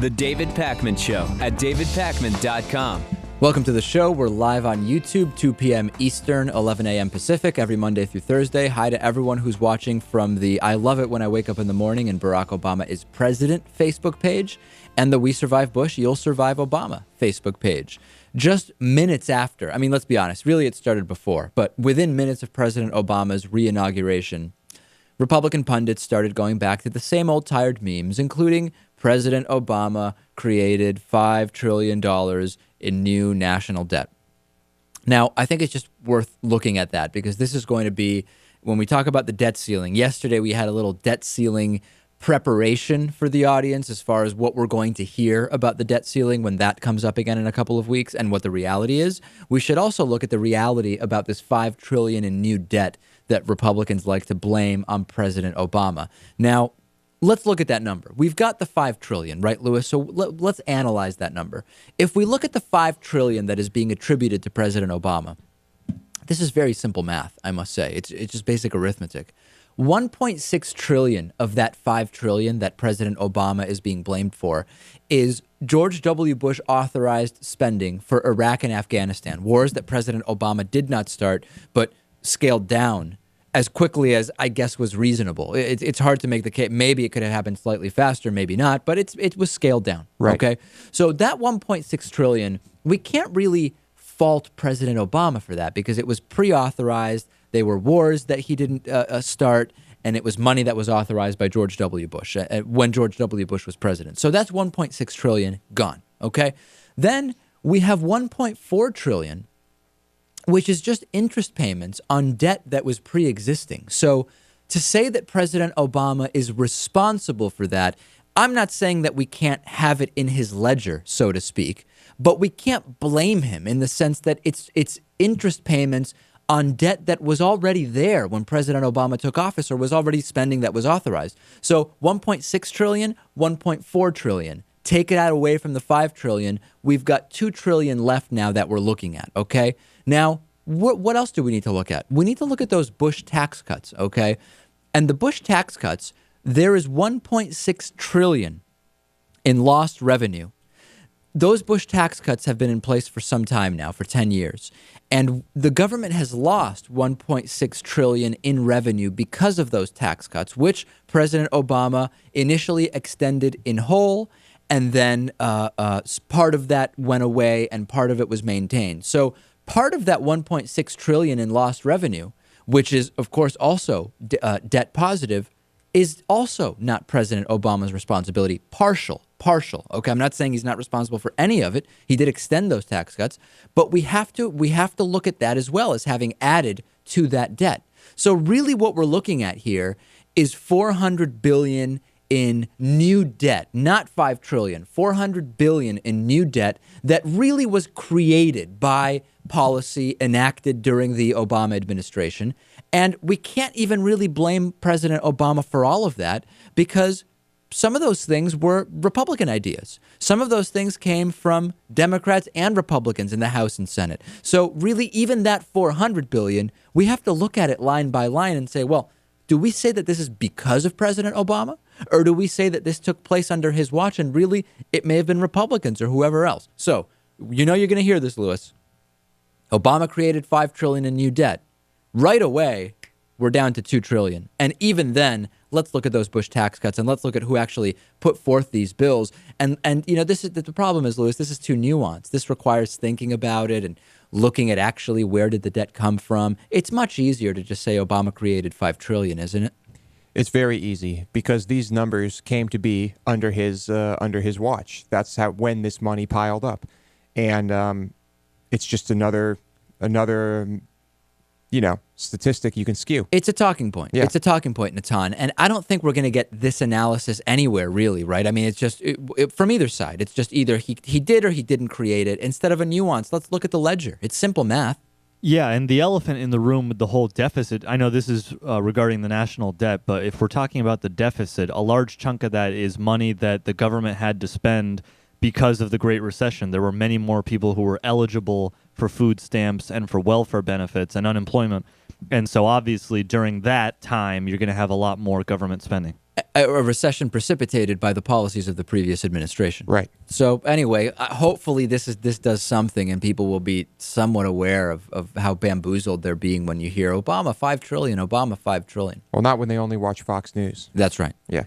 The David Pakman Show at davidpakman.com. Welcome to the show. We're live on YouTube, 2 p.m. Eastern, 11 a.m. Pacific, every Monday through Thursday. Hi to everyone who's watching from the I Love It When I Wake Up in the Morning and Barack Obama is President Facebook page and the We Survive Bush, You'll Survive Obama Facebook page. Just minutes after, I mean, let's be honest, really it started before, but within minutes of President Obama's re-inauguration, Republican pundits started going back to the same old tired memes, including President Obama created $5 trillion in new national debt. Now, I think it's just worth looking at that because this is going to be, when we talk about the debt ceiling, yesterday we had a little debt ceiling preparation for the audience as far as what we're going to hear about the debt ceiling when that comes up again in a couple of weeks and what the reality is. We should also look at the reality about this $5 trillion in new debt that Republicans like to blame on President Obama. Now, let's look at that number. We've got the $5 trillion, right, Lewis? So let's analyze that number. If we look at the $5 trillion that is being attributed to President Obama, this is very simple math, I must say. It's just basic arithmetic. 1.6 trillion of that 5 trillion that President Obama is being blamed for is George W. Bush authorized spending for Iraq and Afghanistan, wars that President Obama did not start but scaled down as quickly as I guess was reasonable. It's hard to make the case. Maybe it could have happened slightly faster, maybe not, but it was scaled down. Right. Okay. So that 1.6 trillion, we can't really fault President Obama for that because it was pre-authorized. They were wars that he didn't start, and it was money that was authorized by George W. Bush when George W. Bush was president. So that's 1.6 trillion gone. Okay. Then we have 1.4 trillion, which is just interest payments on debt that was pre-existing. So to say that President Obama is responsible for that, I'm not saying that we can't have it in his ledger, so to speak, but we can't blame him in the sense that it's interest payments on debt that was already there when President Obama took office or was already spending that was authorized. So 1.6 trillion, 1.4 trillion. Take it out away from the 5 trillion. We've got 2 trillion left now that we're looking at, okay? Now, what else do we need to look at? We need to look at those Bush tax cuts, okay? And the Bush tax cuts, there is 1.6 trillion in lost revenue. Those Bush tax cuts have been in place for some time now, for 10 years. And the government has lost 1.6 trillion in revenue because of those tax cuts, which President Obama initially extended in whole, and then part of that went away and part of it was maintained. So part of that 1.6 trillion in lost revenue, which is, of course, also debt positive, is also not President Obama's responsibility. Partial. Okay, I'm not saying he's not responsible for any of it. He did extend those tax cuts, but we have to look at that as well as having added to that debt. So really what we're looking at here is 400 billion in new debt, not 5 trillion, 400 billion in new debt that really was created by policy enacted during the Obama administration. And we can't even really blame President Obama for all of that because some of those things were Republican ideas. Some of those things came from Democrats and Republicans in the House and Senate. So really, even that 400 billion, we have to look at it line by line and say, well, do we say that this is because of President Obama? Or do we say that this took place under his watch and really it may have been Republicans or whoever else? So, you know you're going to hear this, Lewis. Obama created 5 trillion in new debt. Right away, we're down to 2 trillion. And even then, let's look at those Bush tax cuts and let's look at who actually put forth these bills. And you know, this is the problem is, Lewis, this is too nuanced. This requires thinking about it and looking at actually where did the debt come from. It's much easier to just say Obama created 5 trillion, isn't it? It's very easy because these numbers came to be under his watch. That's when this money piled up, and it's just another statistic you can skew. It's a talking point. Yeah. It's a talking point, Natan. And I don't think we're going to get this analysis anywhere, really, right? I mean, it's just from either side. It's just either he did or he didn't create it. Instead of a nuance, let's look at the ledger. It's simple math. Yeah, and the elephant in the room with the whole deficit, I know this is regarding the national debt, but if we're talking about the deficit, a large chunk of that is money that the government had to spend because of the Great Recession. There were many more people who were eligible for food stamps and for welfare benefits and unemployment And so obviously during that time, you're going to have a lot more government spending. A recession precipitated by the policies of the previous administration. Right. So anyway, hopefully this does something, and people will be somewhat aware of how bamboozled they're being when you hear Obama $5 trillion, Obama $5 trillion. Well, not when they only watch Fox News. That's right. Yeah.